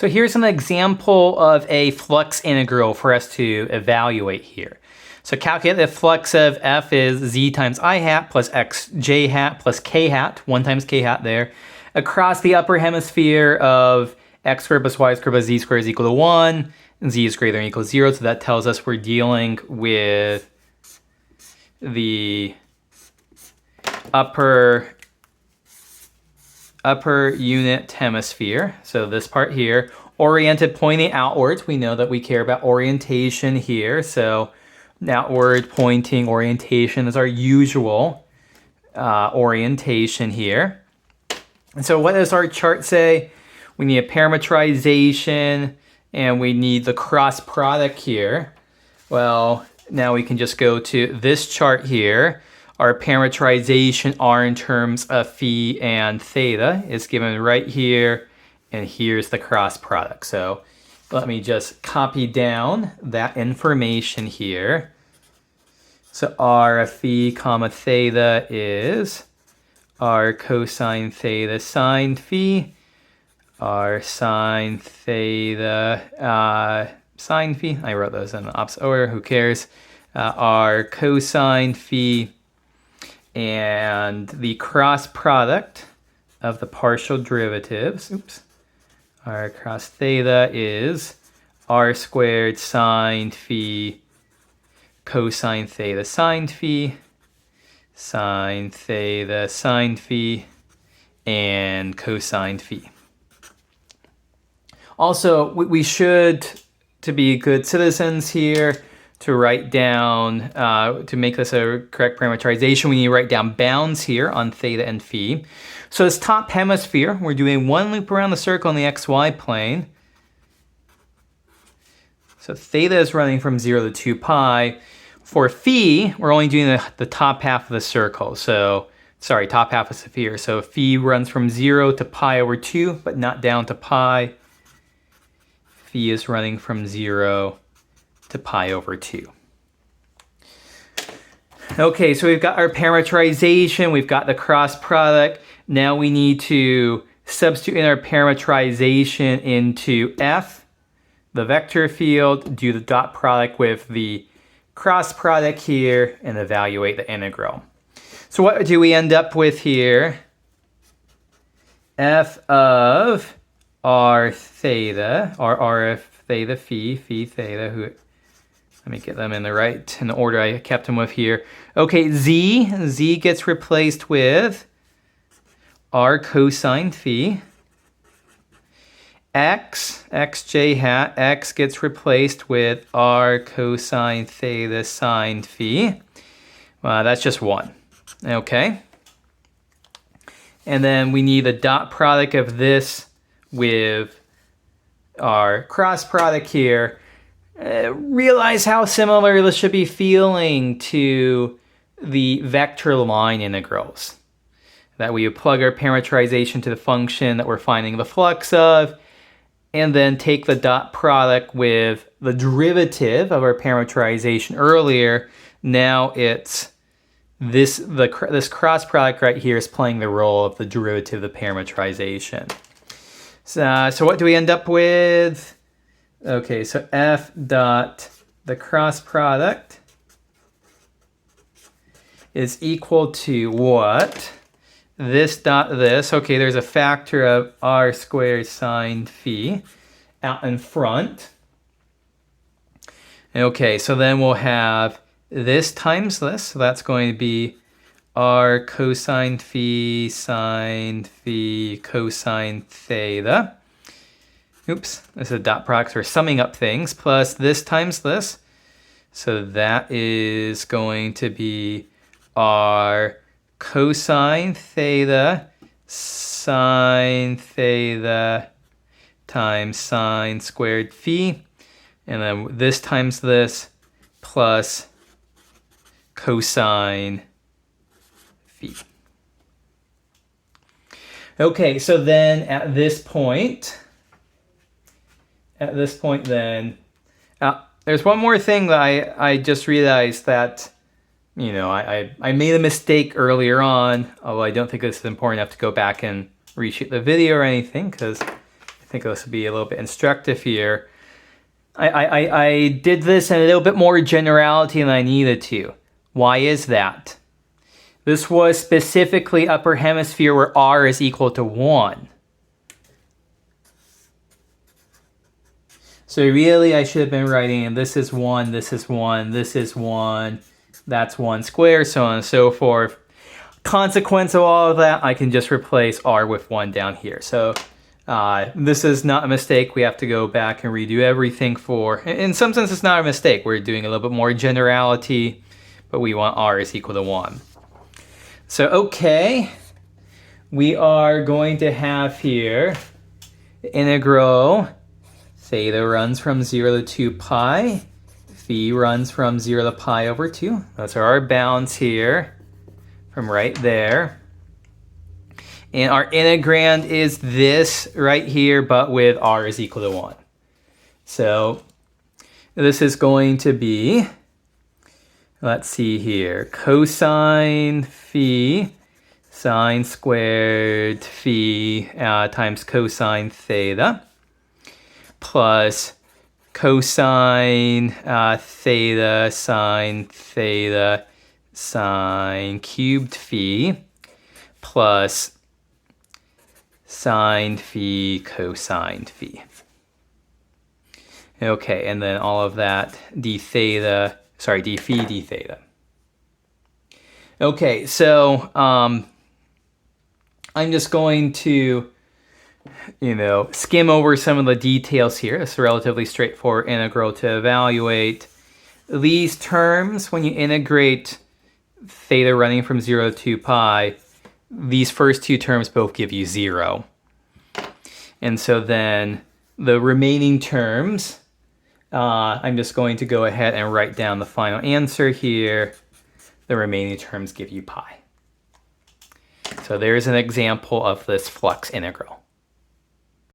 So here's an example of a flux integral for us to evaluate here. So calculate the flux of f is z times I hat plus xj hat plus k hat, 1 times k hat there, across the upper hemisphere of x squared plus y squared plus z squared is equal to 1, and z is greater than or equal to 0, so that tells us we're dealing with the upper unit hemisphere. So this part here, oriented pointing outwards. We know that we care about orientation here. So outward pointing orientation is our usual orientation here. And so what does our chart say? We need a parametrization and we need the cross product here. Well, now we can just go to this chart here. Our parametrization R in terms of phi and theta is given right here, and here's the cross product. So let me just copy down that information here. So R of phi comma theta is R cosine theta sine phi, R sine theta sine phi. I wrote those in the opposite order, who cares? R cosine phi, and the cross product of the partial derivatives, R cross theta is R squared sine phi cosine theta sine phi, sine theta sine phi, and cosine phi. Also, we should, to be good citizens here, to write down, to make this a correct parametrization, we need to write down bounds here on theta and phi. So this top hemisphere, we're doing one loop around the circle on the xy plane. So theta is running from 0 to 2 pi. For phi, we're only doing the top half of the circle. So, sorry, top half of the sphere. So phi runs from 0 to pi over 2, but not down to pi. Phi is running from 0 to pi over 2. Okay, so we've got our parametrization, we've got the cross product. Now we need to substitute in our parametrization into F, the vector field, do the dot product with the cross product here, and evaluate the integral. So what do we end up with here? F of R theta, or R of theta phi theta, let me get them in the order I kept them with here. Okay, z gets replaced with R cosine phi. Xj hat, x gets replaced with R cosine theta sine phi. That's just 1, okay? And then we need a dot product of this with our cross product here. Realize how similar this should be feeling to the vector line integrals. That we plug our parametrization to the function that we're finding the flux of, and then take the dot product with the derivative of our parametrization earlier. Now it's this cross product right here is playing the role of the derivative of the parametrization. So what do we end up with? Okay, so F dot the cross product is equal to what? This dot this. Okay, there's a factor of R squared sine phi out in front. Okay, so then we'll have this times this. So that's going to be R cosine phi sine phi cosine theta. This is a dot product, so we're summing up things, plus this times this. So that is going to be R cosine theta sine theta times sine squared phi. And then this times this plus cosine phi. Okay, so then at this point then, there's one more thing that I just realized that, I made a mistake earlier on, although I don't think this is important enough to go back and reshoot the video or anything, because I think this will be a little bit instructive here. I did this in a little bit more generality than I needed to. Why is that? This was specifically upper hemisphere where r is equal to 1. So really I should have been writing this is 1, this is 1, this is 1, that's 1 squared, so on and so forth. Consequence of all of that, I can just replace r with 1 down here. So this is not a mistake. We have to go back and redo everything for, in some sense it's not a mistake. We're doing a little bit more generality, but we want r is equal to 1. So okay, we are going to have here the integral theta runs from 0 to 2 pi, phi runs from 0 to pi over 2. Those are our bounds here from right there. And our integrand is this right here, but with r is equal to 1. So this is going to be, let's see here, cosine phi sine squared phi times cosine theta plus cosine theta sine theta sine cubed phi plus sine phi cosine phi. Okay, and then all of that d phi d theta. Okay, so I'm just going to, skim over some of the details here. It's a relatively straightforward integral to evaluate. These terms, when you integrate theta running from 0 to 2 pi, these first two terms both give you 0. And so then the remaining terms, I'm just going to go ahead and write down the final answer here. The remaining terms give you pi. So there's an example of this flux integral.